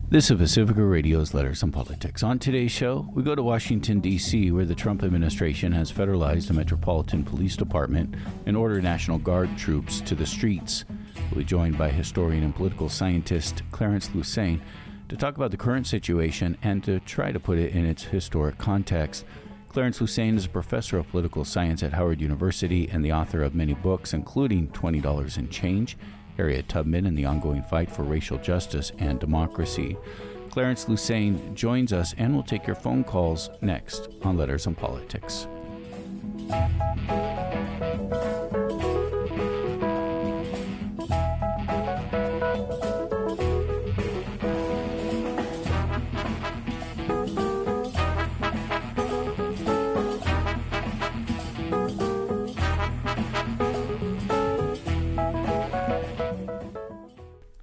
This is Pacifica Radio's Letters on Politics. On today's show, we go to Washington, D.C., where the Trump administration has federalized the Metropolitan Police Department and ordered National Guard troops to the streets. We'll be joined by historian and political scientist Clarence Lusane to talk about the current situation and to try to put it in its historic context. Clarence Lusane is a professor of political science at Howard University and the author of many books, including $20 and Change, Harriet Tubman, and the Ongoing Fight for Racial Justice and Democracy. Clarence Lusane joins us and will take your phone calls next on Letters on Politics.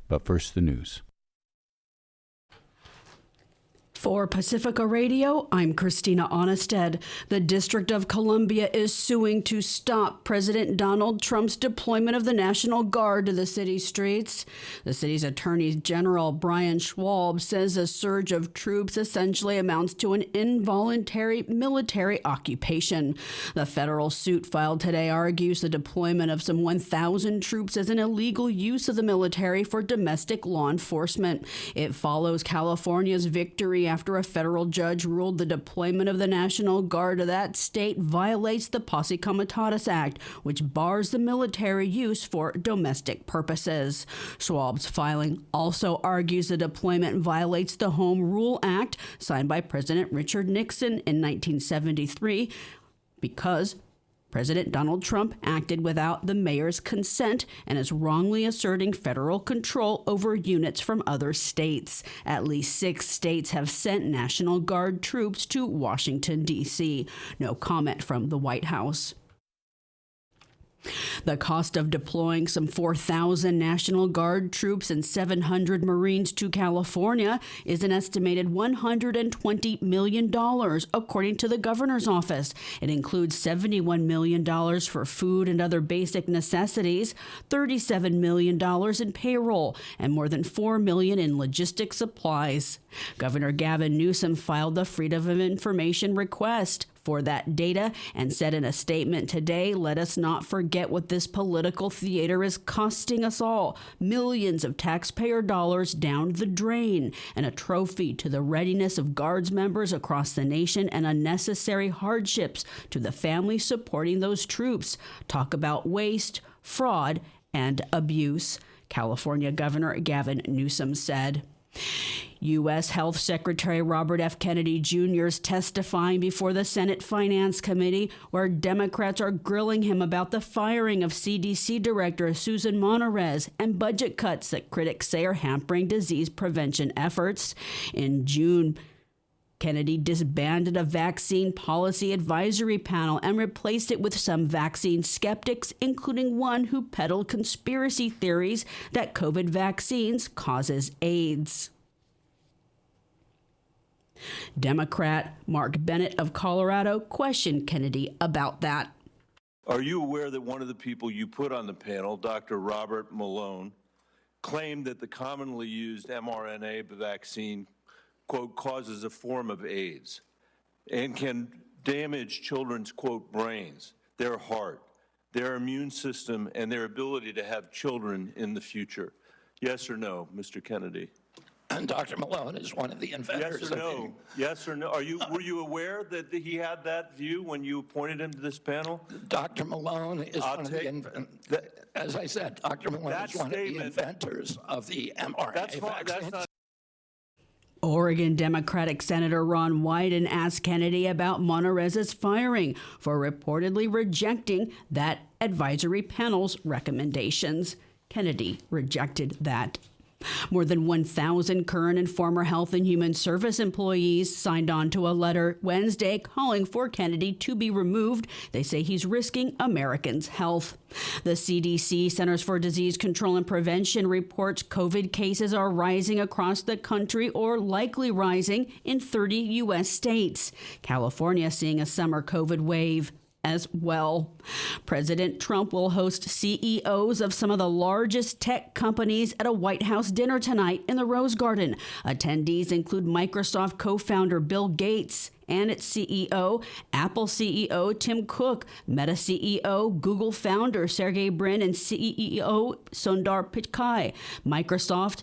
But first, the news. For Pacifica Radio, I'm Christina Onnested. The District of Columbia is suing to stop President Donald Trump's deployment of the National Guard to the city streets. The city's Attorney General, Brian Schwab, says a surge of troops essentially amounts to an involuntary military occupation. The federal suit filed today argues the deployment of some 1,000 troops as an illegal use of the military for domestic law enforcement. It follows California's victory after a federal judge ruled the deployment of the National Guard to that state violates the Posse Comitatus Act, which bars the military use for domestic purposes. Schwab's filing also argues the deployment violates the Home Rule Act, signed by President Richard Nixon in 1973, because President Donald Trump acted without the mayor's consent and is wrongly asserting federal control over units from other states. At least 6 states have sent National Guard troops to Washington, D.C. No comment from the White House. The cost of deploying some 4,000 National Guard troops and 700 Marines to California is an estimated $120 million, according to the governor's office. It includes $71 million for food and other basic necessities, $37 million in payroll, and more than $4 million in logistic supplies. Governor Gavin Newsom filed the Freedom of Information request for that data and said in a statement today, "Let us not forget what this political theater is costing us all. Millions of taxpayer dollars down the drain, and a trophy to the readiness of Guards members across the nation and unnecessary hardships to the families supporting those troops. Talk about waste, fraud, and abuse," California Governor Gavin Newsom said. U.S. Health Secretary Robert F. Kennedy Jr. is testifying before the Senate Finance Committee, where Democrats are grilling him about the firing of CDC Director Susan Monterez and budget cuts that critics say are hampering disease prevention efforts. In June, Kennedy disbanded a vaccine policy advisory panel and replaced it with some vaccine skeptics, including one who peddled conspiracy theories that COVID vaccines causes AIDS. Democrat Mark Bennett of Colorado questioned Kennedy about that. Are you aware that one of the people you put on the panel, Dr. Robert Malone, claimed that the commonly used mRNA vaccine, quote, causes a form of AIDS and can damage children's, quote, brains, their heart, their immune system, and their ability to have children in the future? Yes or no, Mr. Kennedy? And Dr. Malone is one of the inventors. Yes or no? Yes or no? Were you aware that he had that view when you appointed him to this panel? Dr. Malone is one of the inventors. As I said, Dr. Malone is one of the inventors of the mRNA vaccine. Oregon Democratic Senator Ron Wyden asked Kennedy about Monterez's firing for reportedly rejecting that advisory panel's recommendations. Kennedy rejected that. More than 1,000 current and former Health and Human Service employees signed on to a letter Wednesday calling for Kennedy to be removed. They say he's risking Americans' health. The CDC, Centers for Disease Control and Prevention, reports COVID cases are rising across the country or likely rising in 30 U.S. states. California seeing a summer COVID wave. as well. President Trump will host CEOs of some of the largest tech companies at a White House dinner tonight in the Rose Garden. Attendees include Microsoft co-founder Bill Gates and its CEO, Apple CEO Tim Cook, Meta CEO, Google founder Sergey Brin, and CEO Sundar Pichai, Microsoft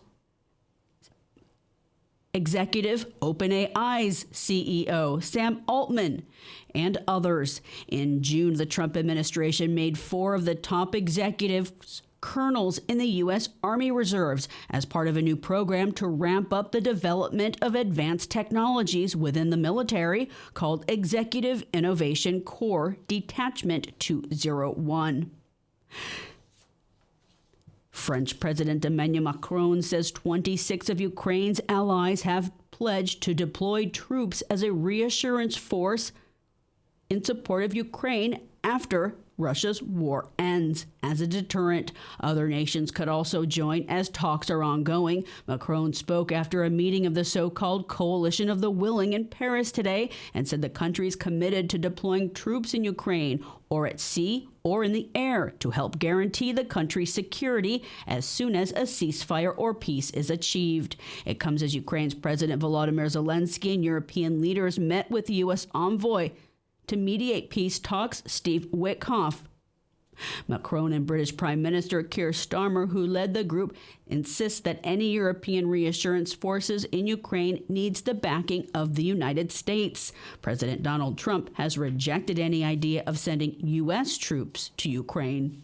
executive OpenAI's CEO Sam Altman, and others. In June, the Trump administration made 4 of the top executives colonels in the U.S. Army Reserves as part of a new program to ramp up the development of advanced technologies within the military called Executive Innovation Corps Detachment 201. French President Emmanuel Macron says 26 of Ukraine's allies have pledged to deploy troops as a reassurance force in support of Ukraine after Russia's war ends. As a deterrent, other nations could also join as talks are ongoing. Macron spoke after a meeting of the so-called Coalition of the Willing in Paris today and said the country is committed to deploying troops in Ukraine or at sea or in the air to help guarantee the country's security as soon as a ceasefire or peace is achieved. It comes as Ukraine's President Volodymyr Zelensky and European leaders met with U.S. envoy to mediate peace talks, Steve Witkoff. Macron and British Prime Minister Keir Starmer, who led the group, insist that any European reassurance forces in Ukraine needs the backing of the United States. President Donald Trump has rejected any idea of sending U.S. troops to Ukraine.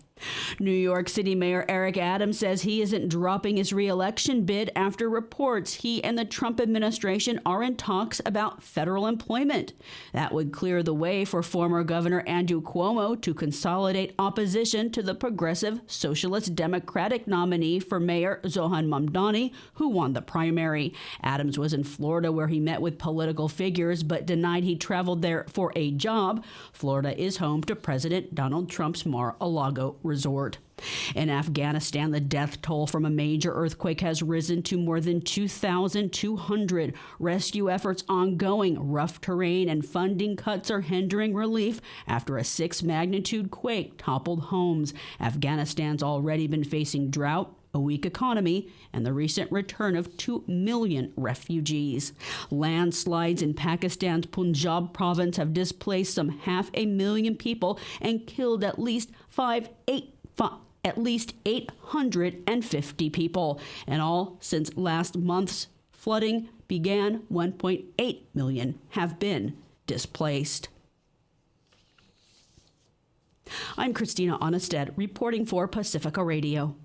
New York City Mayor Eric Adams says he isn't dropping his re-election bid after reports he and the Trump administration are in talks about federal employment. That would clear the way for former Governor Andrew Cuomo to consolidate opposition to the progressive Socialist Democratic nominee for mayor Zohan Mamdani, who won the primary. Adams was in Florida where he met with political figures but denied he traveled there for a job. Florida is home to President Donald Trump's Mar-a-Lago resort. In Afghanistan, the death toll from a major earthquake has risen to more than 2,200. Rescue efforts ongoing. Rough terrain and funding cuts are hindering relief after a 6-magnitude quake toppled homes. Afghanistan's already been facing drought, a weak economy, and the recent return of 2 million refugees. Landslides in Pakistan's Punjab province have displaced some 500,000 people and killed at least 850 people. In all, since last month's flooding began, 1.8 million have been displaced. I'm Christina Onnested, reporting for Pacifica Radio.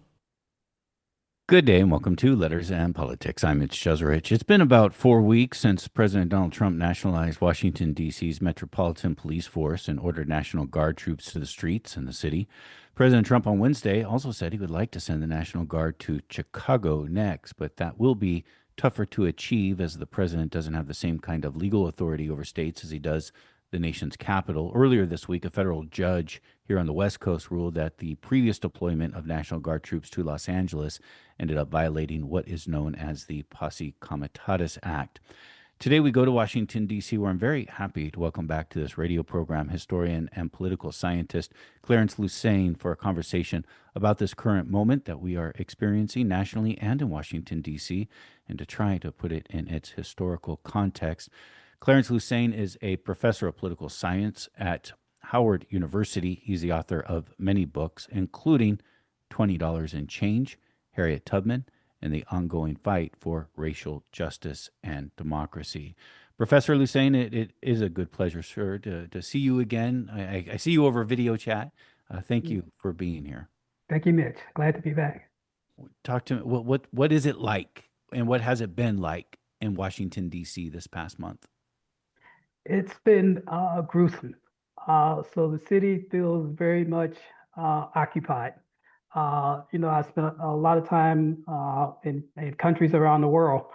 Good day and welcome to Letters and Politics. I'm Mitch Jeserich. It's been about 4 weeks since President Donald Trump nationalized Washington, D.C.'s Metropolitan Police Force and ordered National Guard troops to the streets in the city. President Trump on Wednesday also said he would like to send the National Guard to Chicago next, but that will be tougher to achieve as the president doesn't have the same kind of legal authority over states as he does the nation's capital. Earlier this week, a federal judge here on the West Coast ruled that the previous deployment of National Guard troops to Los Angeles ended up violating what is known as the Posse Comitatus Act. Today we go to Washington, D.C., where I'm very happy to welcome back to this radio program historian and political scientist Clarence Lusane for a conversation about this current moment that we are experiencing nationally and in Washington, D.C., and to try to put it in its historical context. Clarence Lusane is a professor of political science at Howard University. He's the author of many books, including $20 and Change, Harriet Tubman, and the Ongoing Fight for Racial Justice and Democracy. Professor Lusane, it is a good pleasure, sir, to see you again. I see you over video chat. Thank you for being here. Thank you, Mitch. Glad to be back. Talk to me. What is it like, and what has it been like in Washington, D.C. this past month? It's been gruesome. So the city feels very much occupied. I spent a lot of time in countries around the world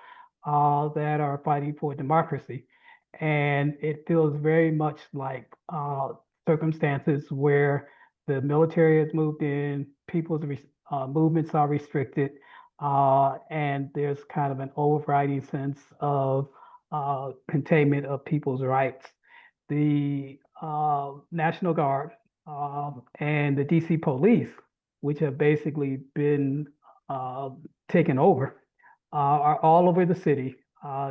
that are fighting for democracy. And it feels very much like circumstances where the military has moved in, people's movements are restricted, and there's kind of an overriding sense of containment of people's rights. The National Guard and the DC police, which have basically been taken over, are all over the city.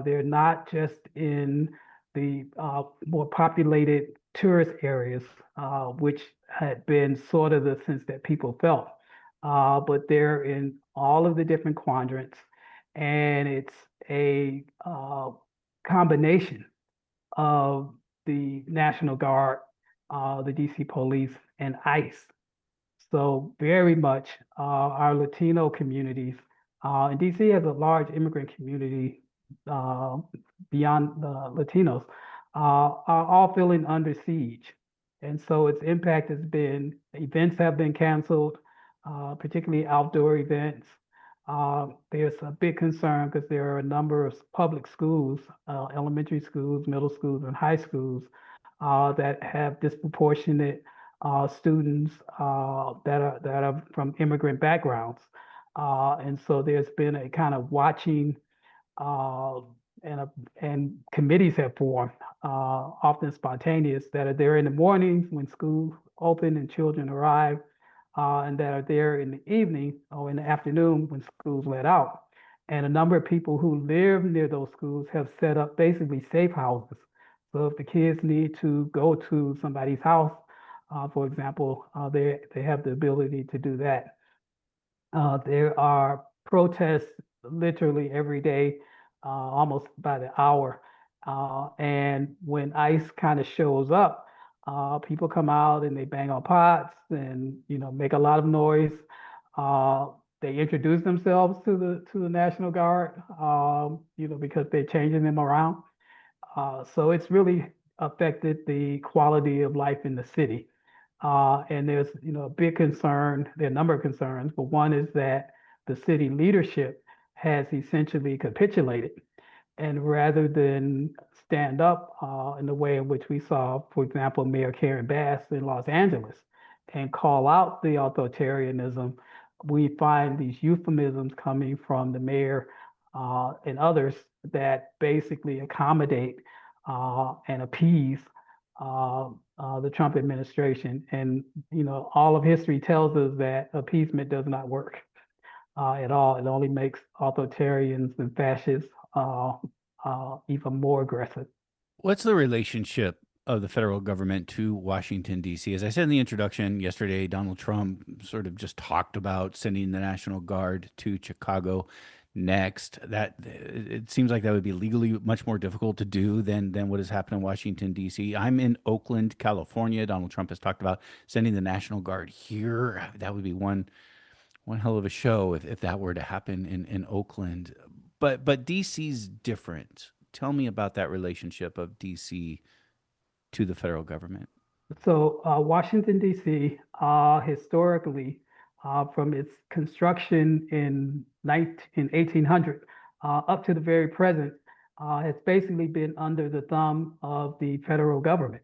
They're not just in the more populated tourist areas, which had been sort of the sense that people felt, but they're in all of the different quadrants, and it's a combination of the National Guard, the DC Police, and ICE. So very much our Latino communities, and DC has a large immigrant community uh, beyond Latinos, are all feeling under siege. And so its impact has been, events have been canceled, particularly outdoor events. There's a big concern because there are a number of public schools, elementary schools, middle schools, and high schools that have disproportionate students that are from immigrant backgrounds. And so there's been a kind of watching uh, and committees have formed, often spontaneous, that are there in the mornings when schools open and children arrive, and that are there in the evening or in the afternoon when schools let out. And a number of people who live near those schools have set up basically safe houses. So if the kids need to go to somebody's house, for example, they have the ability to do that. There are protests literally every day, almost by the hour. And when ICE kind of shows up, people come out and they bang on pots and make a lot of noise. Uh, they introduce themselves to the National Guard, because they're changing them around. So it's really affected the quality of life in the city. And there's, a big concern, there are a number of concerns, but one is that the city leadership has essentially capitulated. And rather than stand up in the way in which we saw, for example, Mayor Karen Bass in Los Angeles and call out the authoritarianism, we find these euphemisms coming from the mayor and others that basically accommodate and appease the Trump administration. And, all of history tells us that appeasement does not work at all. It only makes authoritarians and fascists even more aggressive. What's the relationship of the federal government to Washington, D.C.? As I said in the introduction yesterday, Donald Trump sort of just talked about sending the National Guard to Chicago next. That it seems like that would be legally much more difficult to do than what has happened in Washington, D.C. I'm in Oakland, California. Donald Trump has talked about sending the National Guard here. That would be one hell of a show if that were to happen in Oakland. But DC's different. Tell me about that relationship of DC to the federal government. So Washington, D.C., historically, from its construction in 1800 up to the very present, has basically been under the thumb of the federal government.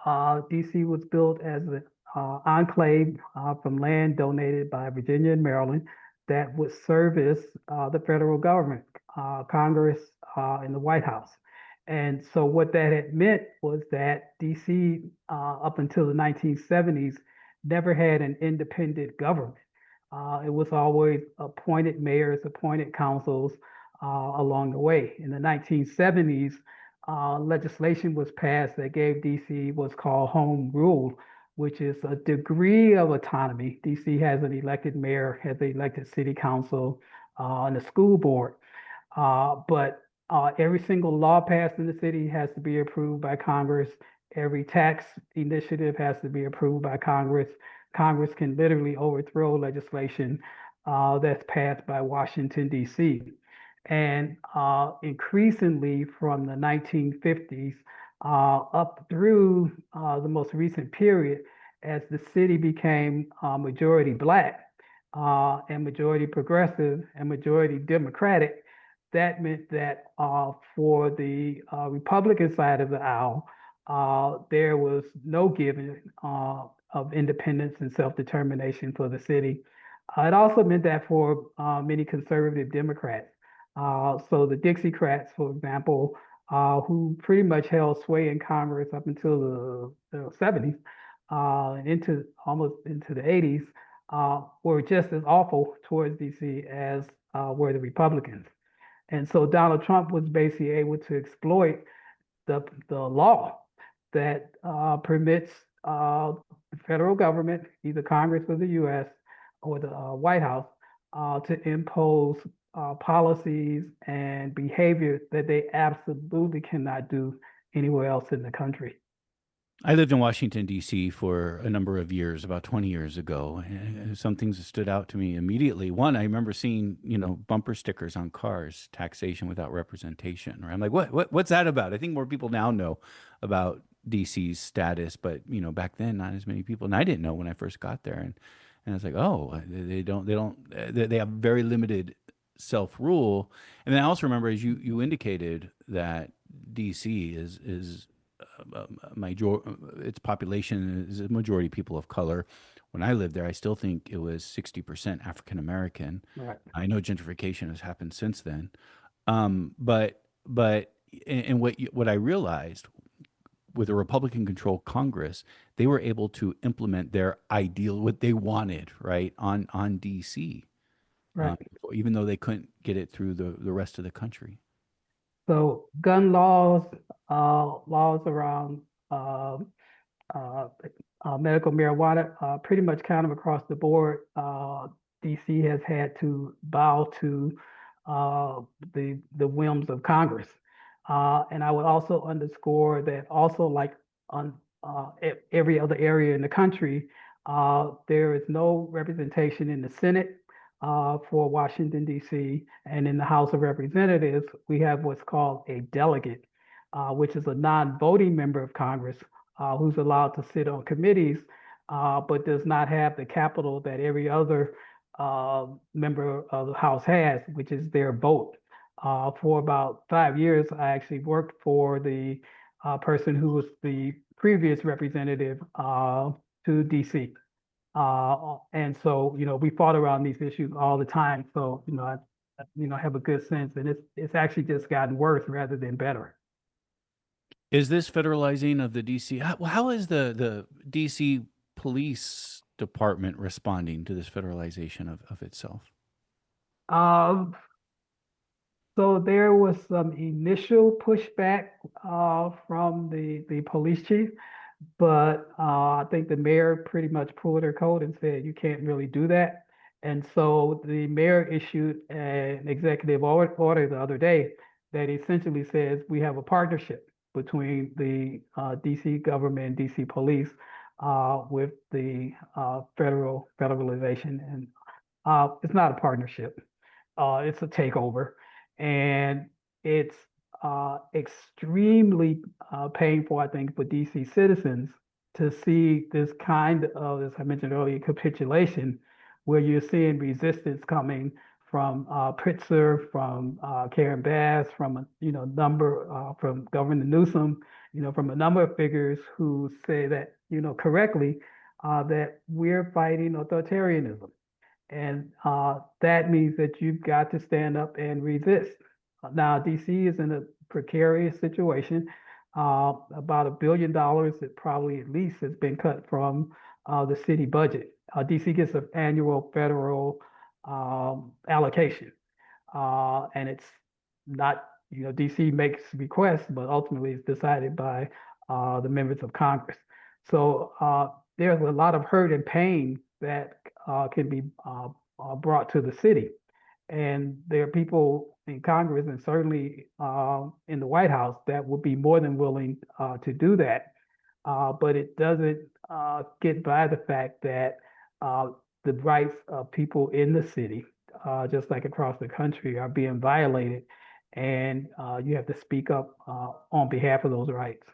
DC was built as an enclave from land donated by Virginia and Maryland that would service the federal government, Congress, and the White House. And so what that had meant was that DC, up until the 1970s, never had an independent government. It was always appointed mayors, appointed councils along the way. In the 1970s, legislation was passed that gave DC what's called home rule, which is a degree of autonomy. DC has an elected mayor, has an elected city council, and a school board. But every single law passed in the city has to be approved by Congress. Every tax initiative has to be approved by Congress. Congress can literally overthrow legislation that's passed by Washington, D.C. And increasingly from the 1950s up through the most recent period, as the city became majority Black and majority progressive and majority Democratic, that meant that for the Republican side of the aisle, there was no giving of independence and self-determination for the city. It also meant that for many conservative Democrats, so the Dixiecrats, for example, who pretty much held sway in Congress up until the 70s and into almost into the 80s, were just as awful towards DC as were the Republicans. And so Donald Trump was basically able to exploit the law that permits the federal government, either Congress or the U.S. or the White House, to impose policies and behavior that they absolutely cannot do anywhere else in the country. I lived in Washington, D.C. for a number of years, about 20 years ago. And some things that stood out to me immediately. One, I remember seeing, bumper stickers on cars, taxation without representation. Right? I'm like, what's that about? I think more people now know about D.C.'s status, but, back then, not as many people. And I didn't know when I first got there. And I was like, oh, they have very limited self-rule. And then I also remember, as you indicated, that D.C. is its population is a majority people of color. When I lived there, I still think it was 60% African American. Right. I know gentrification has happened since then, but and what I realized with a Republican-controlled Congress, they were able to implement their ideal, what they wanted, right, on DC, Right. even though they couldn't get it through the rest of the country. So gun laws, laws around uh, uh, medical marijuana, pretty much kind of across the board, DC has had to bow to the whims of Congress. And I would also underscore that also like on every other area in the country, there is no representation in the Senate for Washington, D.C. And in the House of Representatives, we have what's called a delegate, which is a non-voting member of Congress who's allowed to sit on committees, but does not have the capital that every other member of the House has, which is their vote. For about 5 years, I actually worked for the person who was the previous representative to DC. And so, we fought around these issues all the time. So, I have a good sense, and it's actually just gotten worse rather than better. Is this federalizing of the DC? How is the DC police department responding to this federalization of itself? So there was some initial pushback from the police chief, but I think the mayor pretty much pulled her coat and said, you can't really do that. And so the mayor issued an executive order the other day that essentially says we have a partnership between the DC government and DC police with the federalization. And it's not a partnership, it's a takeover. And it's extremely painful, I think, for DC citizens to see this kind of, as I mentioned earlier, capitulation, where you're seeing resistance coming from Pritzker, from Karen Bass, from from Governor Newsom, from a number of figures who say that, correctly, that we're fighting authoritarianism. And that means that you've got to stand up and resist. Now, DC is in a precarious situation. About $1 billion that probably at least has been cut from the city budget. DC gets an annual federal allocation. And it's not, DC makes requests, but ultimately it's decided by the members of Congress. So there's a lot of hurt and pain that can be brought to the city. And there are people in Congress and certainly in the White House that would be more than willing to do that. But it doesn't get by the fact that the rights of people in the city, just like across the country, are being violated. And you have to speak up on behalf of those rights.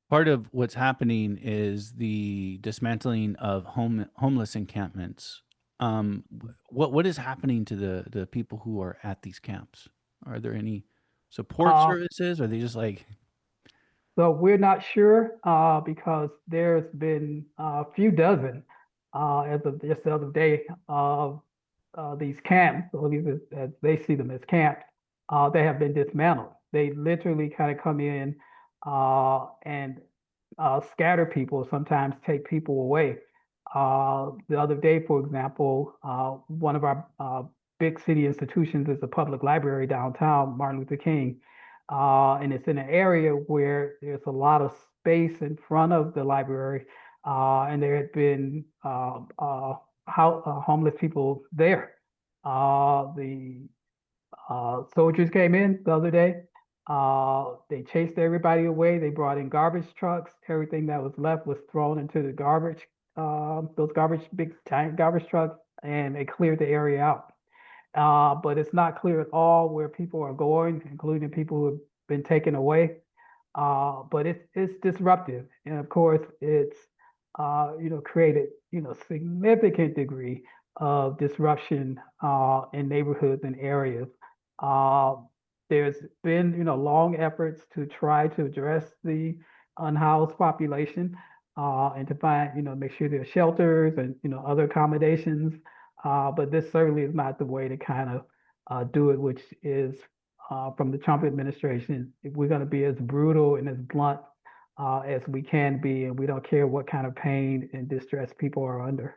Part of what's happening is the dismantling of homeless encampments. What is happening to the people who are at these camps? Are there any support services? Or are they just like? So we're not sure because there's been a few dozen as of just the other day of these camps, or at least as they see them as camps, they have been dismantled. they literally kind of come in and scatter people, sometimes take people away. The other day, for example, one of our big city institutions is a public library downtown, Martin Luther King. And it's in an area where there's a lot of space in front of the library, and there had been homeless people there. The soldiers came in the other day. They chased everybody away. They brought in garbage trucks. Everything that was left was thrown into the garbage, those big giant garbage trucks, and they cleared the area out. But it's not clear at all where people are going, including people who have been taken away. But it's disruptive, and of course, it's created significant degree of disruption in neighborhoods and areas. Uh, there's been long efforts to try to address the unhoused population and to find make sure there's shelters and other accommodations. But this certainly is not the way to kind of do it, which is from the Trump administration. If we're going to be as brutal and as blunt as we can be, and we don't care what kind of pain and distress people are under.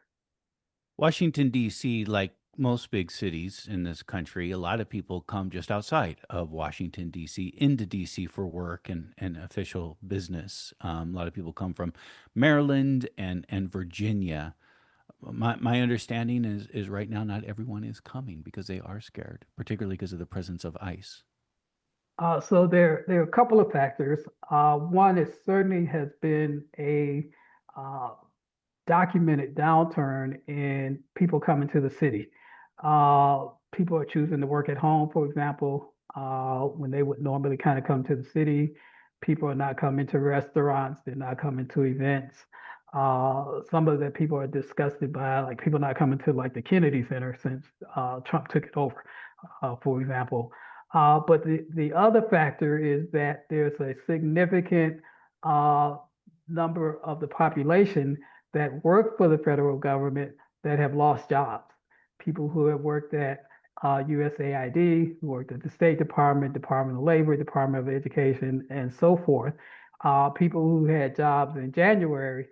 Washington, D.C., like most big cities in this country, a lot of people come just outside of Washington, D.C., into D.C. for work and official business. A lot of people come from Maryland and Virginia. My understanding is right now not everyone is coming because they are scared, particularly because of the presence of ICE. So there are a couple of factors. One is certainly has been a uh, documented downturn in people coming to the city. People are choosing to work at home, for example, when they would normally kind of come to the city. People are not coming to restaurants, they're not coming to events. Some of the people are disgusted by, like people not coming to like the Kennedy Center since Trump took it over, for example. But the other factor is that there's a significant uh, number of the population that work for the federal government that have lost jobs. People who have worked at USAID, who worked at the State Department, Department of Labor, Department of Education, and so forth. People who had jobs in January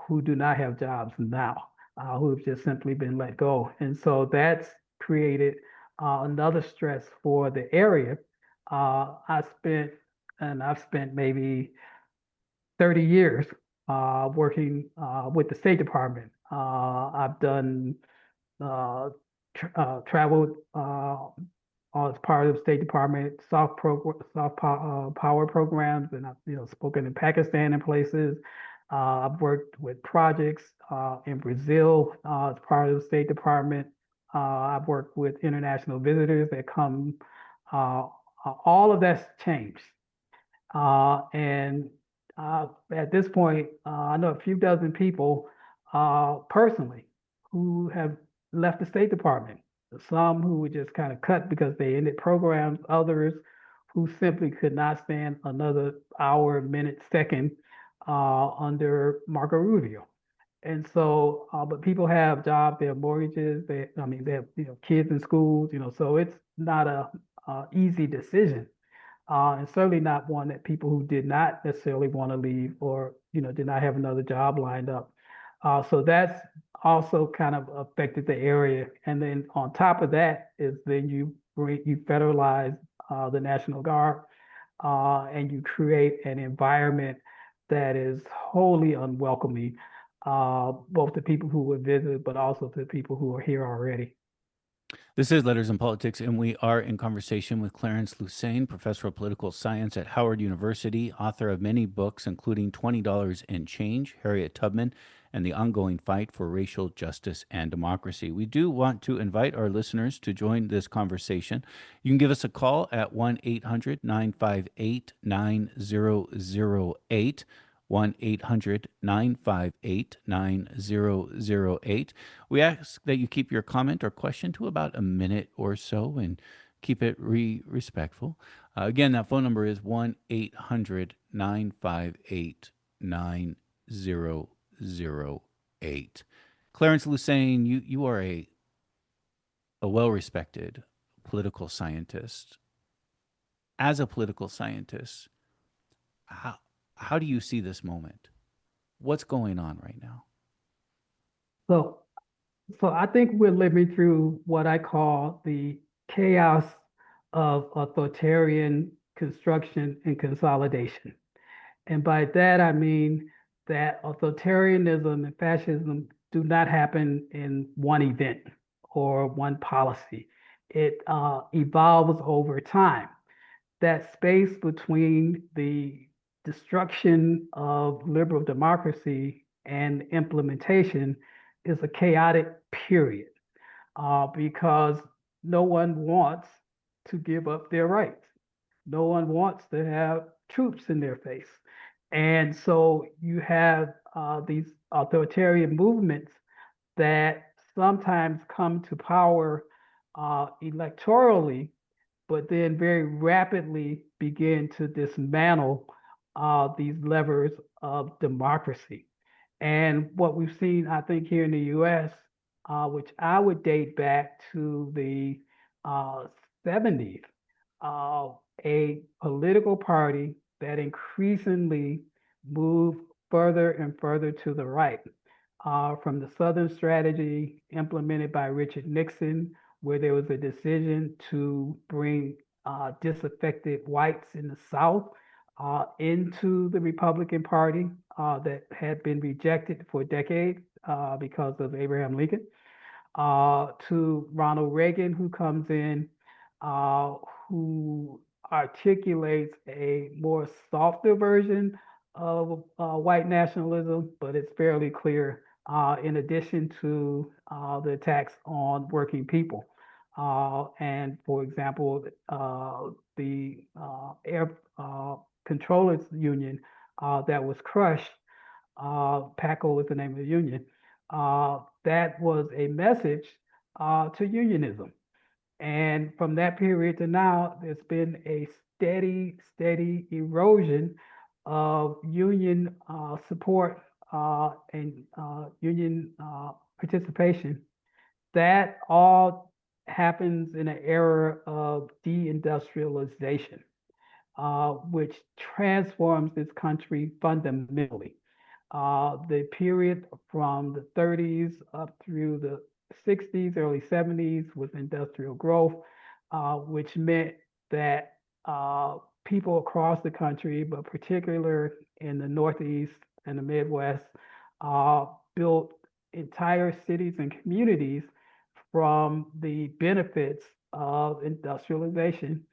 who do not have jobs now, who have just simply been let go. And so that's created another stress for the area. I've spent maybe 30 years working with the State Department. I've done traveled as part of the State Department power programs, and I've spoken in Pakistan and places. I've worked with projects in Brazil as part of the State Department. I've worked with international visitors that come. Uh, all of that's changed. And at this point, I know a few dozen people personally who have left the State Department. Some who were just kind of cut because they ended programs, others who simply could not stand another hour, minute, second under Marco Rubio. And so, but people have jobs, they have mortgages, they have kids in schools, so it's not a easy decision, and certainly not one that people who did not necessarily want to leave or did not have another job lined up. So that's also kind of affected the area. And then on top of that is then you federalize the National Guard, and you create an environment that is wholly unwelcoming, both to people who would visit, but also to people who are here already. This is Letters in Politics, and we are in conversation with Clarence Lusane, professor of political science at Howard University, author of many books, including $20 and Change, Harriet Tubman, and the Ongoing Fight for Racial Justice and Democracy. We do want to invite our listeners to join this conversation. You can give us a call at 1-800-958-9008. 1-800-958-9008. We ask that you keep your comment or question to about a minute or so and keep it respectful. Again, that phone number is 1-800-958-9008. Clarence Lusane, you are a well-respected political scientist. as a political scientist, how, how do you see this moment? What's going on right now? So, so I think we're living through what I call the chaos of authoritarian construction and consolidation. And by that, I mean that authoritarianism and fascism do not happen in one event or one policy. It evolves over time. That space between the destruction of liberal democracy and implementation is a chaotic period because no one wants to give up their rights. No one wants to have troops in their face. And so you have these authoritarian movements that sometimes come to power electorally, but then very rapidly begin to dismantle these levers of democracy. And what we've seen, I think, here in the US, which I would date back to the uh, 70s, uh, a political party that increasingly moved further and further to the right. From the Southern strategy implemented by Richard Nixon, where there was a decision to bring disaffected whites in the South into the Republican Party that had been rejected for decades because of Abraham Lincoln, to Ronald Reagan, who comes in, uh, who articulates a more softer version of white nationalism, but it's fairly clear, in addition to the attacks on working people. And for example, the Air Controllers Union that was crushed, PACO was the name of the union, that was a message to unionism. And from that period to now, there's been a steady erosion of union support and union participation. That all happens in an era of deindustrialization, which transforms this country fundamentally. The period from the 30s up through the 60s, early 70s was industrial growth, which meant that people across the country, but particularly in the Northeast and the Midwest, built entire cities and communities from the benefits of industrialization,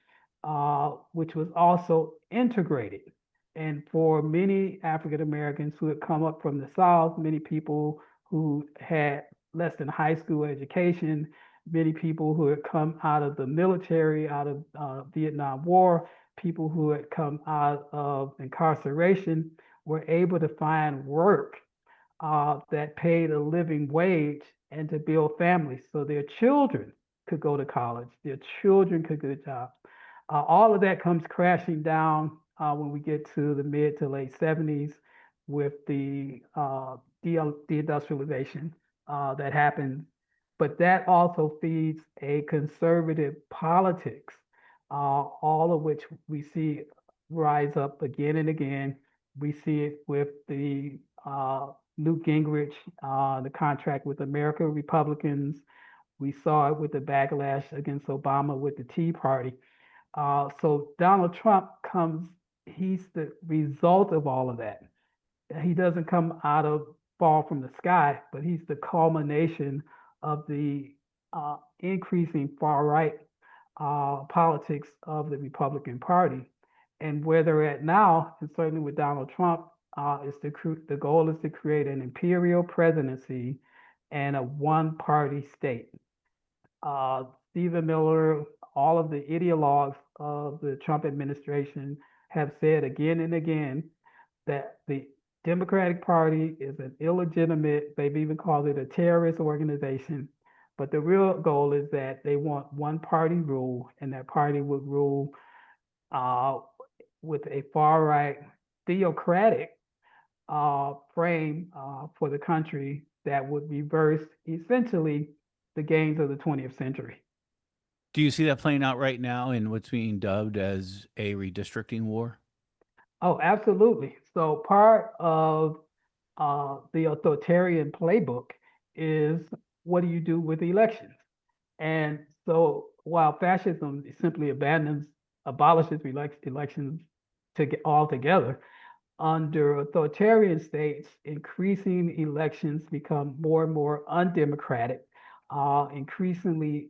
which was also integrated. And for many African Americans who had come up from the South, many people who had less than high school education, many people who had come out of the military, out of Vietnam War, people who had come out of incarceration, were able to find work that paid a living wage and to build families so their children could go to college, their children could get jobs. All of that comes crashing down when we get to the mid to late 70s with the deindustrialization that happened. But that also feeds a conservative politics, all of which we see rise up again and again. We see it with the Newt Gingrich, the contract with America Republicans. We saw it with the backlash against Obama with the Tea Party. So Donald Trump he's the result of all of that. He doesn't fall from the sky, but he's the culmination of the increasing far right politics of the Republican Party. And where they're at now, and certainly with Donald Trump, the goal is to create an imperial presidency and a one-party state. Stephen Miller, all of the ideologues of the Trump administration have said again and again that the Democratic Party is an illegitimate, they've even called it a terrorist organization. But the real goal is that they want one party rule, and that party would rule with a far right theocratic frame for the country that would reverse essentially the gains of the 20th century. Do you see that playing out right now in what's being dubbed as a redistricting war? Oh, absolutely. So part of the authoritarian playbook is what do you do with elections? And so while fascism simply abolishes elections altogether, under authoritarian states, increasing elections become more and more undemocratic, increasingly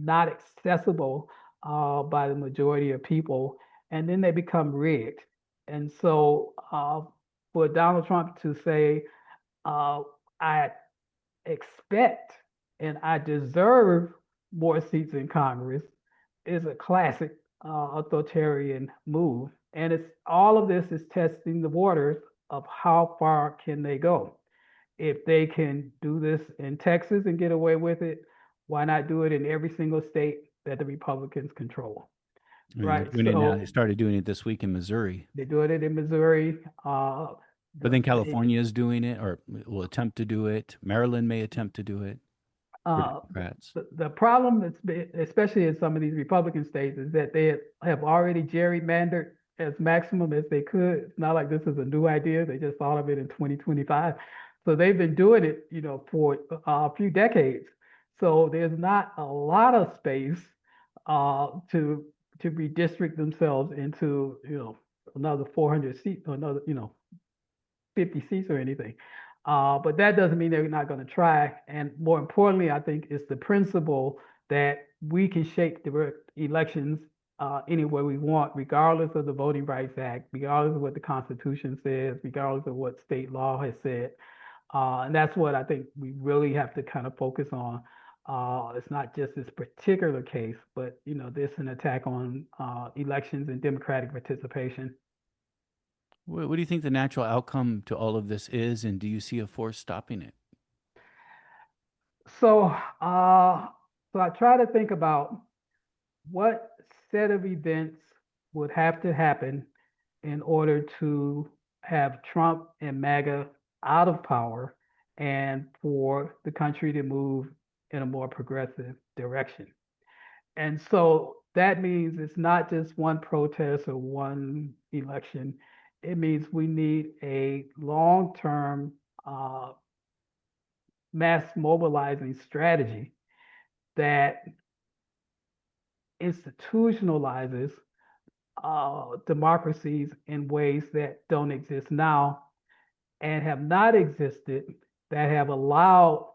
not accessible by the majority of people, and then they become rigged. And so for Donald Trump to say, uh, I expect and I deserve more seats in Congress is a classic authoritarian move. And it's all of this is testing the waters of how far can they go. If they can do this in Texas and get away with it, why not do it in every single state that the Republicans control? I mean, they're Right. doing it now. So They started doing it this week in Missouri, they're doing it in Missouri. but then The California is doing it or will attempt to do it. Maryland may attempt to do it for Uh, Democrats. the problem that's been, especially in some of these Republican states, is that they have already gerrymandered as maximum as they could. It's not like this is a new idea. They just thought of it in 2025. So they've been doing it, for a few decades. So there's not a lot of space to redistrict themselves into, another 400 seats or another, 50 seats or anything. But that doesn't mean they're not going to try. And more importantly, I think it's the principle that we can shape the elections any way we want, regardless of the Voting Rights Act, regardless of what the Constitution says, regardless of what state law has said. And that's what I think we really have to kind of focus on. It's not just this particular case, but this an attack on elections and democratic participation. What do you think the natural outcome to all of this is, and do you see a force stopping it? So, so I try to think about what set of events would have to happen in order to have Trump and MAGA out of power and for the country to move in a more progressive direction. And so that means it's not just one protest or one election. It means we need a long-term mass mobilizing strategy that institutionalizes democracies in ways that don't exist now and have not existed, that have allowed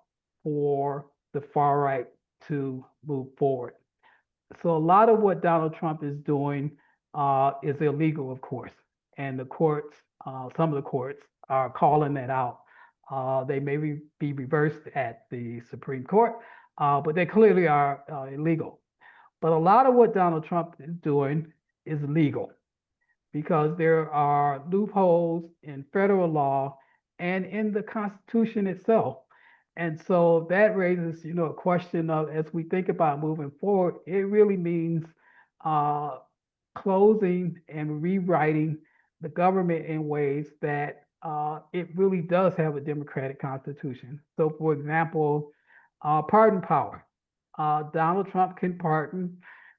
for the far right to move forward. So a lot of what Donald Trump is doing is illegal, of course, and the courts, some of the courts are calling that out. They may be reversed at the Supreme Court, but they clearly are illegal. But a lot of what Donald Trump is doing is legal because there are loopholes in federal law and in the Constitution itself. And so that raises, a question of as we think about moving forward, it really means uh, closing and rewriting the government in ways that it really does have a democratic constitution. So, for example, pardon power. Donald Trump can pardon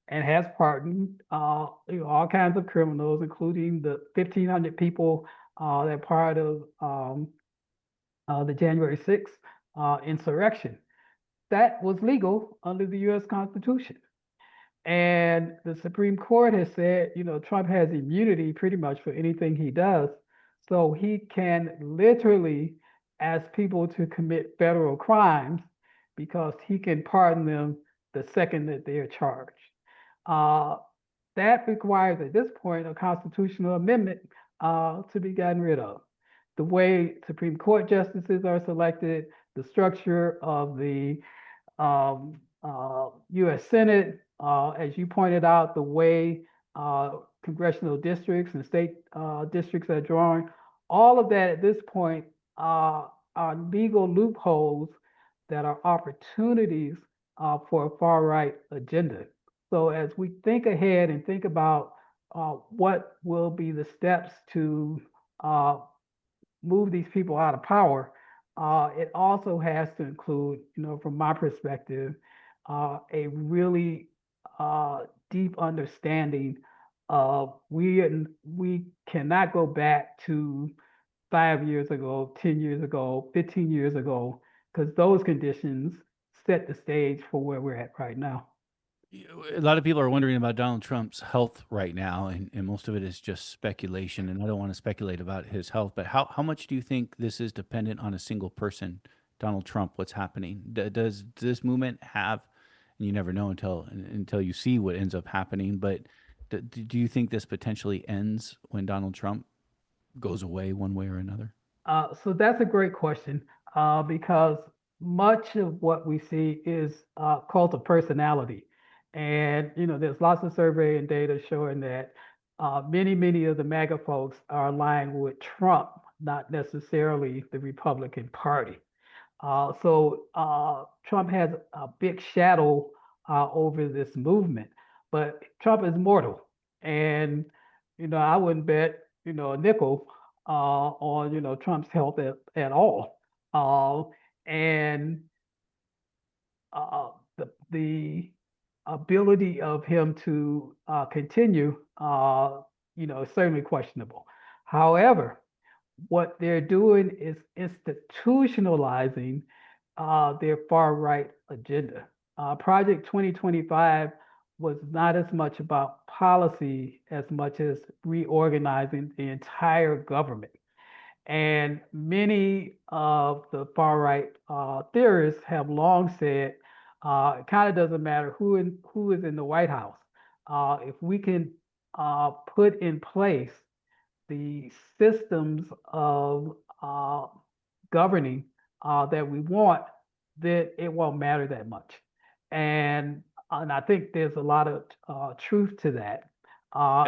and has pardoned all kinds of criminals, including the 1,500 people that part of the January 6th insurrection. That was legal under the U.S. Constitution. And the Supreme Court has said, Trump has immunity pretty much for anything he does. So he can literally ask people to commit federal crimes because he can pardon them the second that they are charged. Uh, that requires, at this point, a constitutional amendment to be gotten rid of. The way Supreme Court justices are selected, the structure of the U.S. Senate, as you pointed out, the way congressional districts and state districts are drawn, all of that at this point are legal loopholes that are opportunities for a far right agenda. So as we think ahead and think about what will be the steps to move these people out of power, it also has to include, from my perspective, a really deep understanding of we cannot go back to 5 years ago, 10 years ago, 15 years ago, because those conditions set the stage for where we're at right now. A lot of people are wondering about Donald Trump's health right now, and most of it is just speculation. And I don't want to speculate about his health, but how much do you think this is dependent on a single person, Donald Trump? What's happening? Does this movement have? And you never know until you see what ends up happening. But do you think this potentially ends when Donald Trump goes away one way or another? So that's a great question because much of what we see is cult of personality. And, there's lots of survey and data showing that many of the MAGA folks are aligned with Trump, not necessarily the Republican Party. So Trump has a big shadow over this movement, but Trump is mortal. And, I wouldn't bet, a nickel on, Trump's health at all. And the ability of him to continue, is certainly questionable. However, what they're doing is institutionalizing their far right agenda. Project 2025 was not as much about policy as much as reorganizing the entire government. And many of the far right theorists have long said it kind of doesn't matter who is in the White House. If we can put in place the systems of governing that we want, then it won't matter that much. And I think there's a lot of truth to that.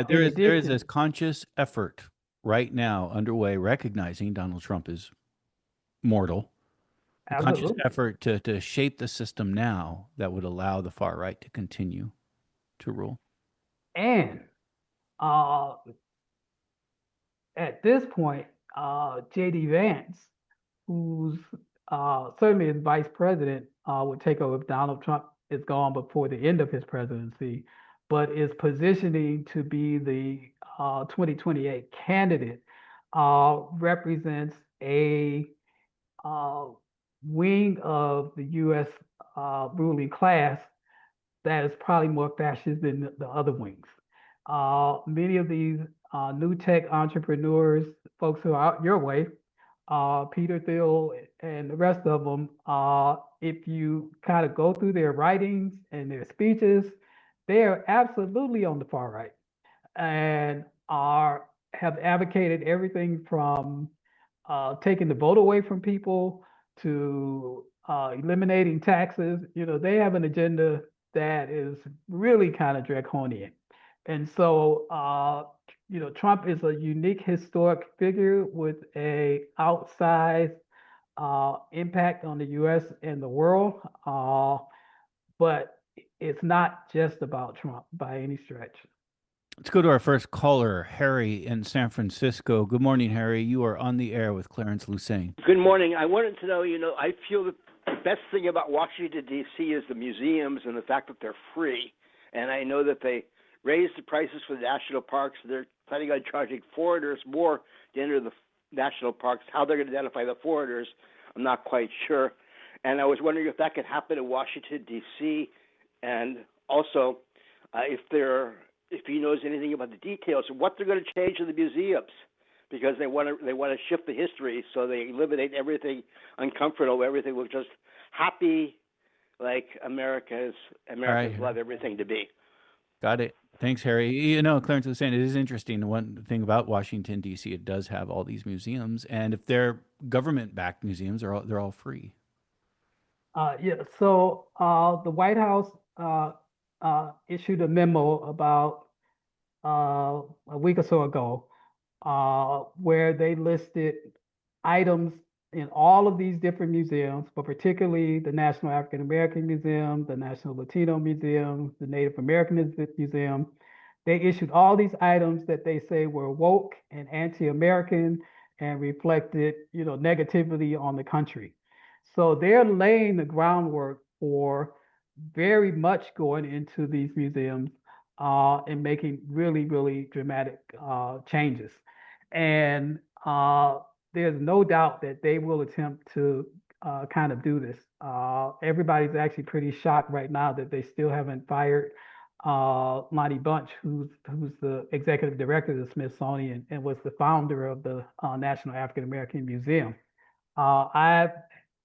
There is this conscious effort right now underway, recognizing Donald Trump is mortal. A conscious Absolutely. effort to shape the system now that would allow the far right to continue to rule. And uh, at this point, J.D. Vance, who's certainly as vice president, would take over if Donald Trump is gone before the end of his presidency, but is positioning to be the 2028 candidate, represents a wing of the U.S. Ruling class that is probably more fascist than the other wings. Many of these new tech entrepreneurs, folks who are out your way, Peter Thiel and the rest of them, if you kind of go through their writings and their speeches, they are absolutely on the far right and have advocated everything from taking the vote away from people to eliminating taxes. They have an agenda that is really kind of draconian. And so, Trump is a unique historic figure with a outsized impact on the U.S. and the world. But it's not just about Trump by any stretch. Let's go to our first caller, Harry in San Francisco. Good morning, Harry. You are on the air with Clarence Lusane. Good morning. I wanted to know, I feel that the best thing about Washington, D.C. is the museums and the fact that they're free. And I know that they raised the prices for the national parks. They're planning on charging foreigners more to enter the national parks. How they're going to identify the foreigners, I'm not quite sure. And I was wondering if that could happen in Washington, D.C. And also, if he knows anything about the details of what they're going to change in the museums, because they want to shift the history so they eliminate everything uncomfortable. Everything was just happy, like Americans Right. love everything to be. Got it. Thanks, Harry. Clarence was saying it is interesting. The one thing about Washington, D.C., it does have all these museums. And if they're government-backed museums, they're all free. Yeah, so the White House issued a memo about a week or so ago where they listed items in all of these different museums, but particularly the National African American Museum, the National Latino Museum, the Native American Museum. They issued all these items that they say were woke and anti-American and reflected, negativity on the country. So they're laying the groundwork for very much going into these museums and making really, really dramatic changes. And there's no doubt that they will attempt to kind of do this. Everybody's actually pretty shocked right now that they still haven't fired Lonnie Bunch, who's the executive director of the Smithsonian and was the founder of the National African American Museum. I,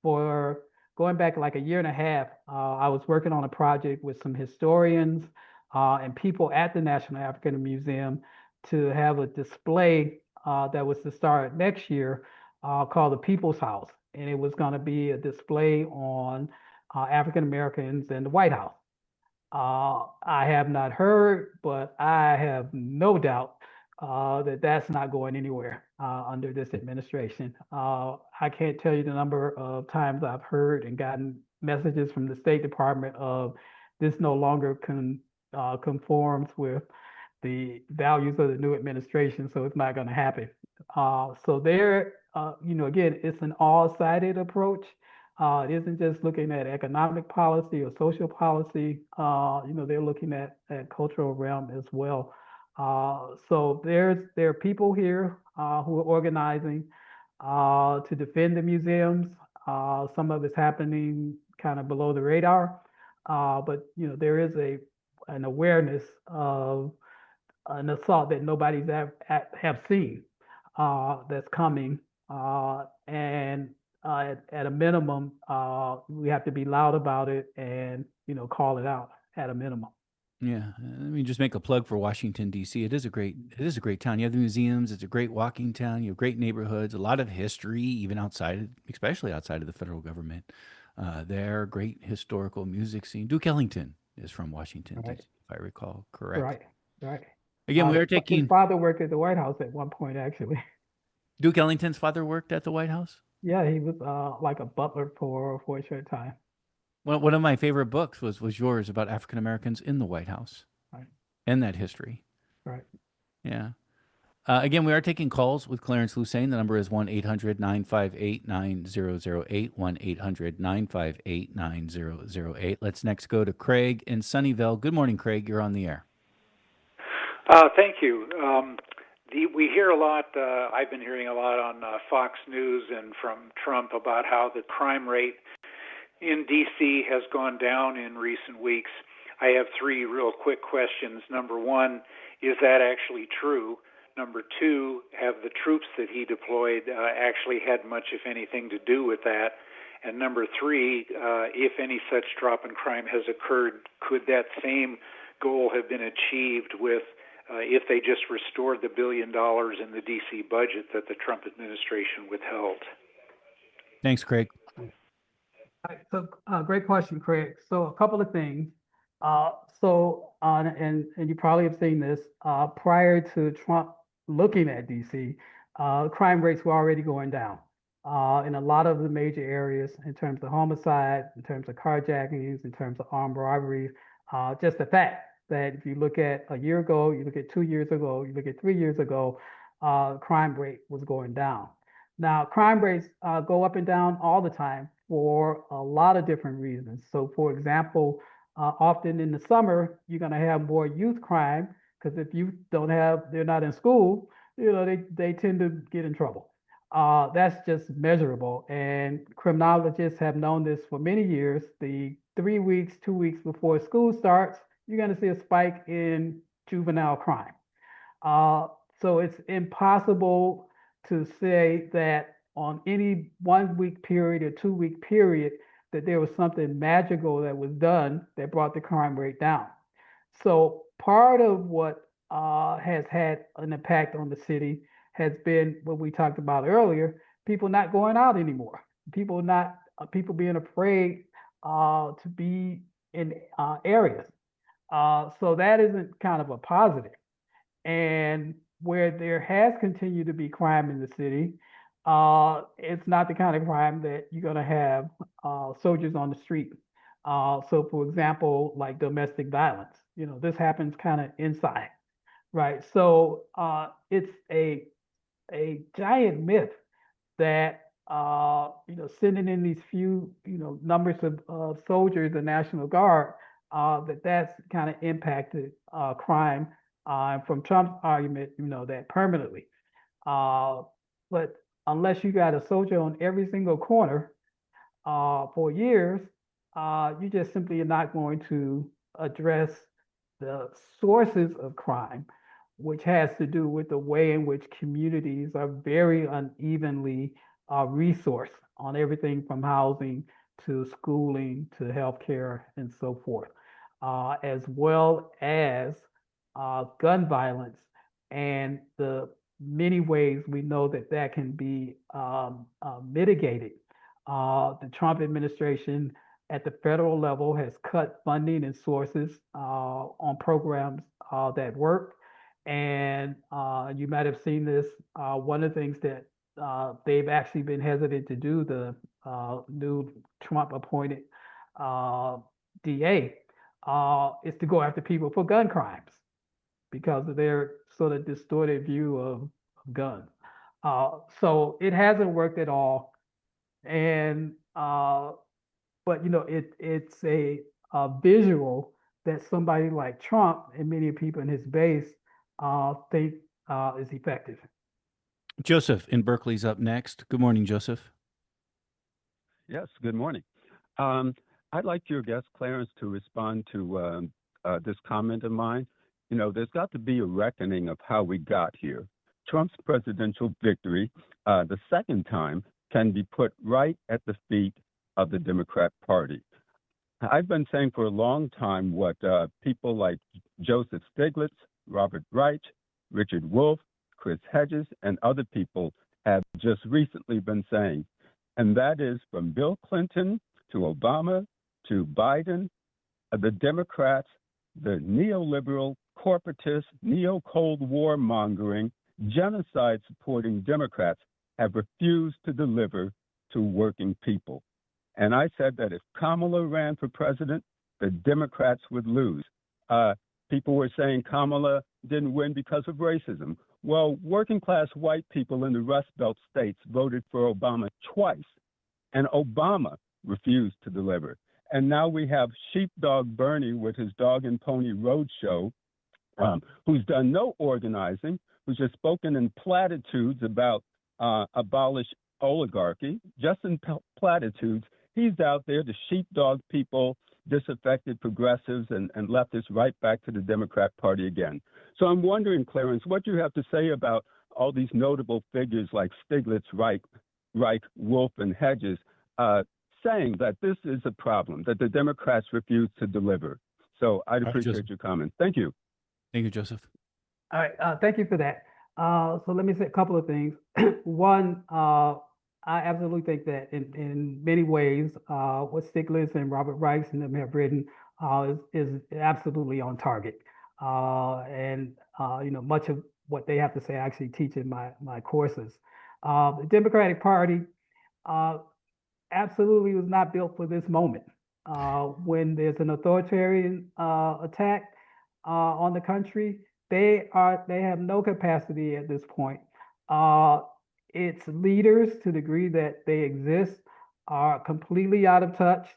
for going back like a year and a half, I was working on a project with some historians and people at the National African Museum to have a display that was to start next year called the People's House. And it was going to be a display on African Americans in the White House. I have not heard, but I have no doubt that that's not going anywhere under this administration. I can't tell you the number of times I've heard and gotten messages from the State Department of this no longer conforms with the values of the new administration, so it's not going to happen. So there, again, it's an all-sided approach. It isn't just looking at economic policy or social policy. They're looking at cultural realm as well. So there are people here who are organizing to defend the museums. Some of it's happening kind of below the radar, but there is an awareness of an assault that nobody's have seen that's coming, and at a minimum, we have to be loud about it and call it out at a minimum. Yeah, let me just make a plug for Washington D.C. It is a great town. You have the museums. It's a great walking town. You have great neighborhoods, a lot of history, even especially outside of the federal government. There, great historical music scene. Duke Ellington is from Washington Right. D.C., if I recall correct. Right. Again, we are His taking father worked at the White House at one point, actually. Duke Ellington's father worked at the White House. Yeah, he was like a butler for a short time. Well, one of my favorite books was yours about African Americans in the White House, Right. and that history. Right. Yeah. Again, we are taking calls with Clarence Lusane. The number is 1-800-958-9008, 1-800-958-9008. Let's next go to Craig in Sunnyvale. Good morning, Craig. You're on the air. Thank you. We hear a lot, I've been hearing a lot on Fox News and from Trump about how the crime rate in D.C. has gone down in recent weeks. I have three real quick questions. Number one, is that actually true? Number two, have the troops that he deployed actually had much, if anything, to do with that? And number three, if any such drop in crime has occurred, could that same goal have been achieved with if they just restored the $1 billion in the D.C. budget that the Trump administration withheld? Thanks, Craig. So great question, Craig. So a couple of things. And you probably have seen this prior to Trump looking at DC, crime rates were already going down in a lot of the major areas in terms of homicide, in terms of carjackings, in terms of armed robberies. Just the fact that if you look at a year ago, you look at 2 years ago, you look at 3 years ago, crime rate was going down. Now, crime rates go up and down all the time for a lot of different reasons. So, for example, often in the summer, you're going to have more youth crime because if youth they're not in school, they tend to get in trouble. That's just measurable. And criminologists have known this for many years. The 3 weeks, 2 weeks before school starts, you're going to see a spike in juvenile crime. So it's impossible to say that on any 1 week period or 2 week period that there was something magical that was done that brought the crime rate down. So part of what has had an impact on the city has been what we talked about earlier: people not going out anymore, people being afraid to be in areas. So that isn't kind of a positive. And where there has continued to be crime in the city, it's not the kind of crime that you're going to have soldiers on the street. So, for example, like domestic violence, this happens kind of inside, right? So it's a giant myth that sending in these few, numbers of soldiers, the National Guard, that's kind of impacted crime. From Trump's argument, that permanently. But unless you got a soldier on every single corner for years, you just simply are not going to address the sources of crime, which has to do with the way in which communities are very unevenly resourced on everything from housing to schooling to healthcare and so forth, as well as gun violence and the many ways we know that that can be mitigated. The Trump administration at the federal level has cut funding and sources on programs that work. And you might have seen this. One of the things that they've actually been hesitant to do, the new Trump appointed DA, is to go after people for gun crimes because of their sort of distorted view of guns. So it hasn't worked at all. And but it's a visual that somebody like Trump and many people in his base think is effective. Joseph in Berkeley's up next. Good morning, Joseph. Yes, good morning. I'd like your guest, Clarence, to respond to this comment of mine. There's got to be a reckoning of how we got here. Trump's presidential victory, the second time, can be put right at the feet of the Democrat Party. I've been saying for a long time what people like Joseph Stiglitz, Robert Reich, Richard Wolff, Chris Hedges, and other people have just recently been saying, and that is from Bill Clinton to Obama to Biden, the Democrats, the neoliberal, corporatist, neo-Cold War mongering, genocide supporting Democrats have refused to deliver to working people. And I said that if Kamala ran for president, the Democrats would lose. People were saying Kamala didn't win because of racism. Well, working class white people in the Rust Belt states voted for Obama twice, and Obama refused to deliver. And now we have Sheepdog Bernie with his Dog and Pony Roadshow, who's done no organizing, who's just spoken in platitudes about abolish oligarchy, just in platitudes. He's out there to sheepdog people, disaffected progressives, and leftists right back to the Democrat Party again. So I'm wondering, Clarence, what you have to say about all these notable figures like Stiglitz, Reich, Wolff, and Hedges saying that this is a problem, that the Democrats refuse to deliver. So I'd appreciate your comments. Thank you. Thank you, Joseph. All right, thank you for that. So let me say a couple of things. One, I absolutely think that in many ways, what Stiglitz and Robert Reich and them have written is absolutely on target. And much of what they have to say I actually teach in my courses. The Democratic Party absolutely was not built for this moment. When there's an authoritarian attack on the country, they have no capacity at this point. Its leaders, to the degree that they exist, are completely out of touch.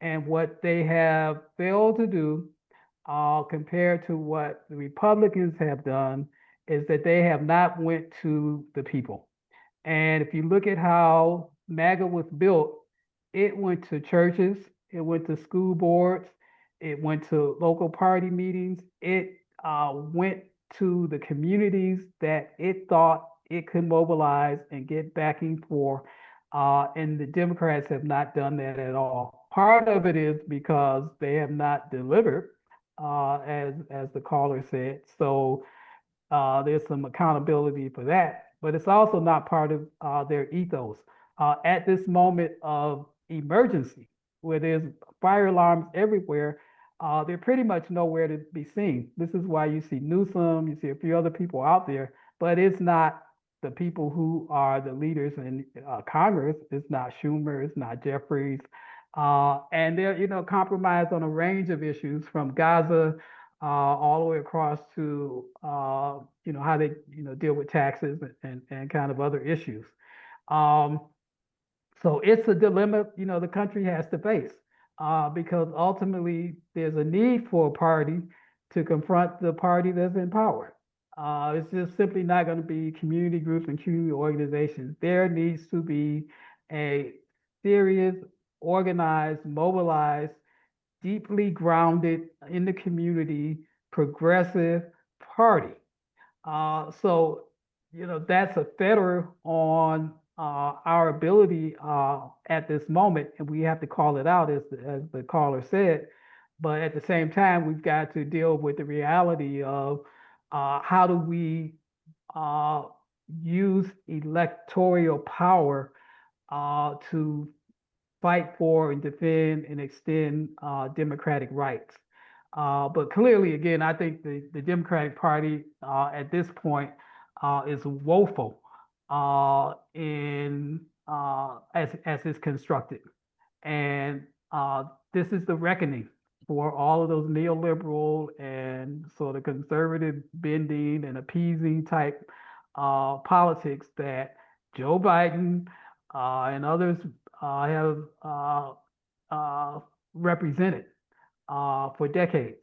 And what they have failed to do, compared to what the Republicans have done, is that they have not went to the people. And if you look at how MAGA was built, it went to churches, it went to school boards, it went to local party meetings, it went to the communities that it thought it could mobilize and get backing for. And the Democrats have not done that at all. Part of it is because they have not delivered, as the caller said. So there's some accountability for that, but it's also not part of their ethos. At this moment of emergency, where there's fire alarms everywhere, they're pretty much nowhere to be seen. This is why you see Newsom, you see a few other people out there, but it's not the people who are the leaders in Congress. It's not Schumer, it's not Jeffries. And they're, compromised on a range of issues from Gaza all the way across to, how they, deal with taxes and kind of other issues. So it's a dilemma, the country has to face, because ultimately there's a need for a party to confront the party that's in power. It's just simply not going to be community groups and community organizations. There needs to be a serious, organized, mobilized, deeply grounded in the community, progressive party. So, that's a fetter on our ability at this moment, and we have to call it out, as the caller said. But at the same time, we've got to deal with the reality of how do we uh, use electoral power to fight for and defend and extend democratic rights. But clearly, again, I think the Democratic Party at this point is woeful in as it's constructed, and this is the reckoning for all of those neoliberal and sort of conservative bending and appeasing type politics that Joe Biden and others have represented for decades.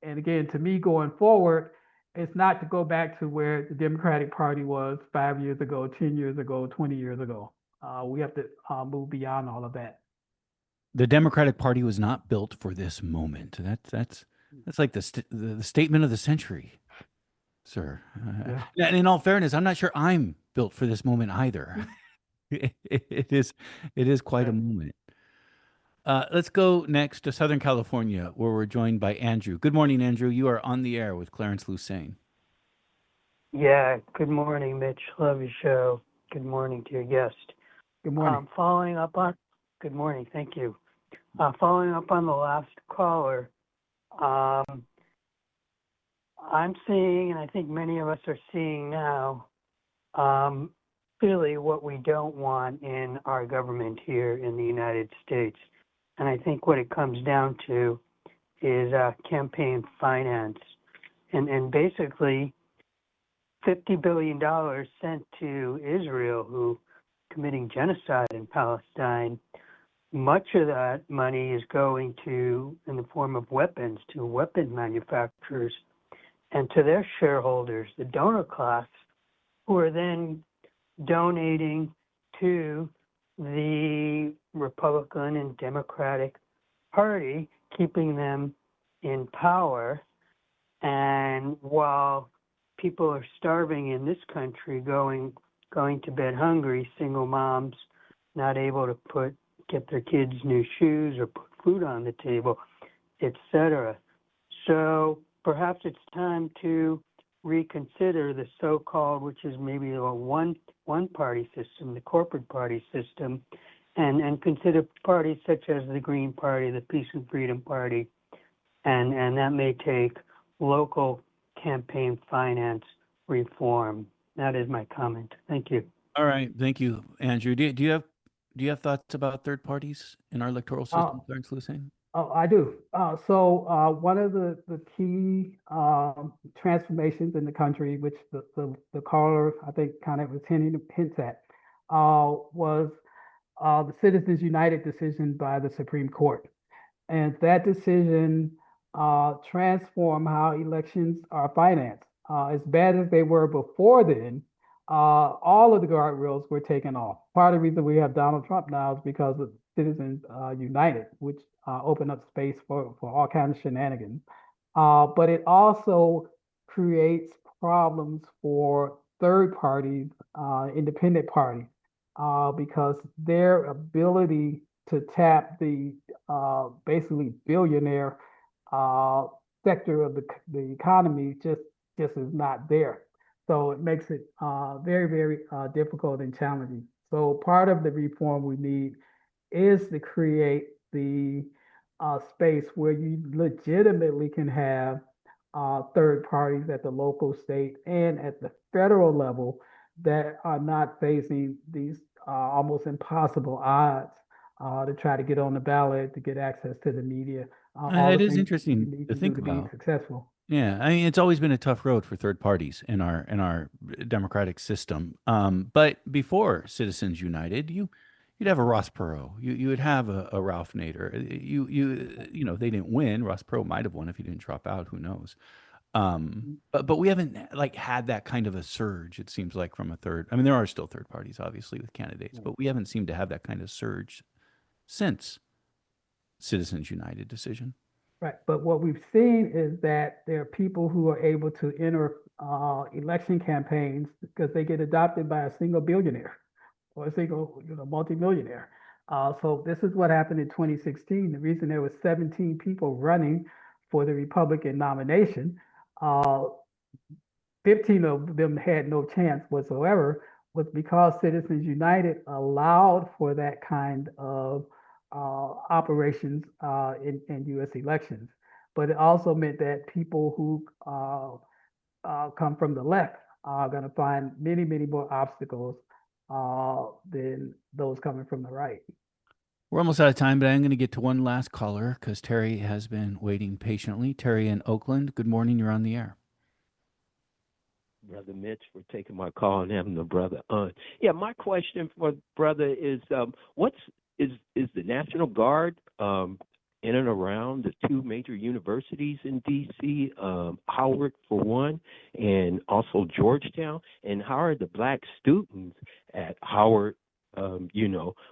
And again, to me, going forward, it's not to go back to where the Democratic Party was 5 years ago, 10 years ago, 20 years ago. We have to move beyond all of that. The Democratic Party was not built for this moment. That's like the statement of the century, sir. Yeah. And in all fairness, I'm not sure I'm built for this moment either. It is quite a moment. Let's go next to Southern California, where we're joined by Andrew. Good morning, Andrew. You are on the air with Clarence Lusane. Yeah, good morning, Mitch. Love your show. Good morning to your guest. Good morning. Good morning, thank you. Following up on the last caller, I'm seeing, and I think many of us are seeing now, really what we don't want in our government here in the United States. And I think what it comes down to is campaign finance. And basically, $50 billion sent to Israel, who committing genocide in Palestine. Much of that money is going to, in the form of weapons, to weapon manufacturers and to their shareholders, the donor class, who are then donating to the Republican and Democratic Party, keeping them in power. And while people are starving in this country, going to bed hungry, single moms not able to get their kids new shoes or put food on the table, etc. So perhaps it's time to reconsider the so-called, which is maybe a one-party system, the corporate party system, and consider parties such as the Green Party, the Peace and Freedom Party, and that may take local campaign finance reform. That is my comment. Thank you. All right, thank you, Andrew. Do you have thoughts about third parties in our electoral system, Clarence Lusane? Oh, I do. So one of the key transformations in the country, which the caller, I think, kind of was hints at, was the Citizens United decision by the Supreme Court. And that decision transformed how elections are financed. As bad as they were before then, all of the guardrails were taken off. Part of the reason we have Donald Trump now is because of Citizens United, which opened up space for all kinds of shenanigans. But it also creates problems for third parties, independent parties, because their ability to tap the basically billionaire sector of the economy just is not there. So it makes it very, very difficult and challenging. So part of the reform we need is to create the space where you legitimately can have third parties at the local, state, and at the federal level that are not facing these almost impossible odds to try to get on the ballot, to get access to the media. It is interesting to think to about. be successful. Yeah, I mean, it's always been a tough road for third parties in our democratic system. But before Citizens United, you you'd have a Ross Perot. You would have a Ralph Nader. You know, they didn't win. Ross Perot might have won if he didn't drop out. Who knows? But we haven't like had that kind of a surge. It seems like from a third. I mean, there are still third parties, obviously, with candidates, but we haven't seemed to have that kind of surge since Citizens United decision. Right. But what we've seen is that there are people who are able to enter election campaigns because they get adopted by a single billionaire or a single, multimillionaire. So this is what happened in 2016. The reason there was 17 people running for the Republican nomination, 15 of them had no chance whatsoever, was because Citizens United allowed for that kind of operations in U.S. elections. But it also meant that people who come from the left are going to find many, many more obstacles than those coming from the right. We're almost out of time, but I'm going to get to one last caller because Terry has been waiting patiently. Terry in Oakland, good morning. You're on the air. Brother Mitch, for taking my call and having the brother on. Yeah, my question for brother is, is the National Guard in and around the two major universities in D.C., Howard for one, and also Georgetown? And how are the black students at Howard?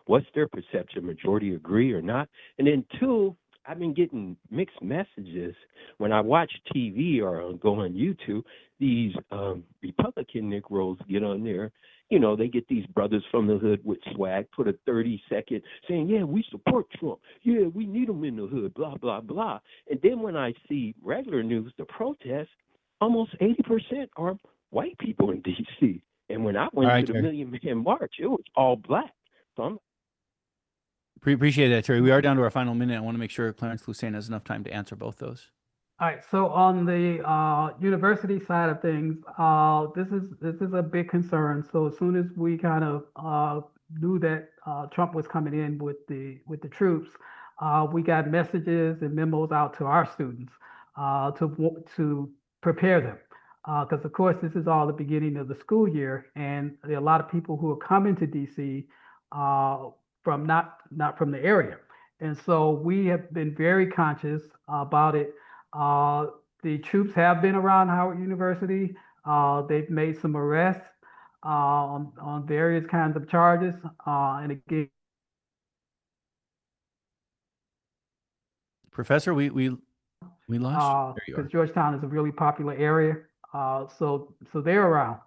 What's their perception? Majority agree or not? And then two, I've been getting mixed messages when I watch TV or go on YouTube. These Republican Negroes get on there. They get these brothers from the hood with swag, put a 30-second saying, yeah, we support Trump. Yeah, we need him in the hood, blah, blah, blah. And then when I see regular news, the protests, almost 80% are white people in D.C. And when I went to the Million Man March, it was all black. So Appreciate that, Terry. We are down to our final minute. I want to make sure Clarence Lusane has enough time to answer both those. All right. So on the university side of things, this is a big concern. So as soon as we kind of knew that Trump was coming in with the troops, we got messages and memos out to our students to prepare them. Because of course this is all the beginning of the school year, and there are a lot of people who are coming to DC from not from the area, and so we have been very conscious about it. The troops have been around Howard University. They've made some arrests on various kinds of charges, and again, Professor, we lost you. Because Georgetown is a really popular area. So they're around.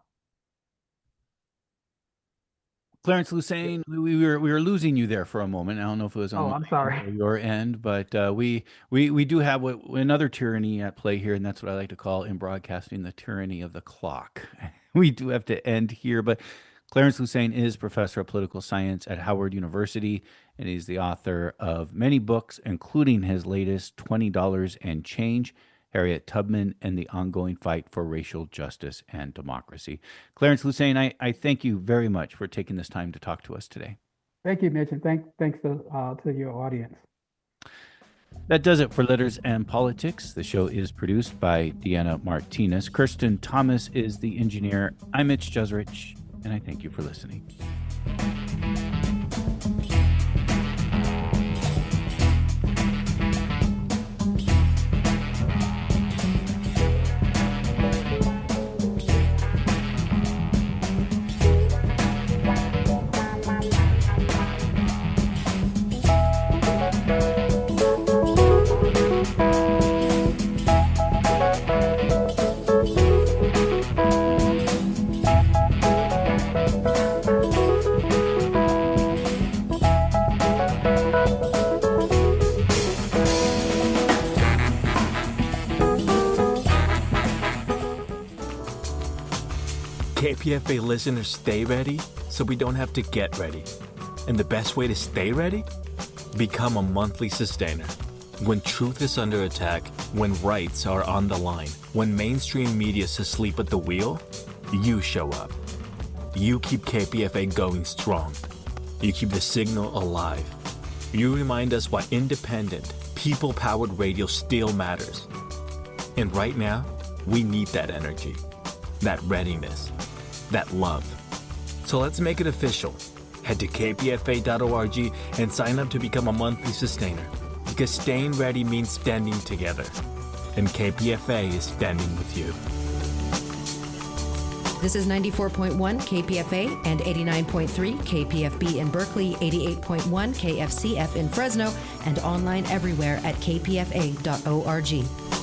Clarence Lusane, we were losing you there for a moment. I don't know if it was on I'm sorry. your end, but we do have another tyranny at play here, and that's what I like to call in broadcasting the tyranny of the clock. We do have to end here, but Clarence Lusane is professor of political science at Howard University, and he's the author of many books, including his latest $20 and Change, Harriet Tubman, and the Ongoing Fight for Racial Justice and Democracy. Clarence Lusane, I thank you very much for taking this time to talk to us today. Thank you, Mitch, and thanks to your audience. That does it for Letters and Politics. The show is produced by Deanna Martinez. Kirsten Thomas is the engineer. I'm Mitch Jeserich, and I thank you for listening. KPFA listeners, stay ready so we don't have to get ready. And the best way to stay ready? Become a monthly sustainer. When truth is under attack, when rights are on the line, when mainstream media is asleep at the wheel, you show up. You keep KPFA going strong. You keep the signal alive. You remind us why independent, people-powered radio still matters. And right now, we need that energy, that readiness, that love. So let's make it official. Head to kpfa.org and sign up to become a monthly sustainer. Because staying ready means standing together. And KPFA is standing with you. This is 94.1 KPFA and 89.3 KPFB in Berkeley, 88.1 KFCF in Fresno, and online everywhere at kpfa.org.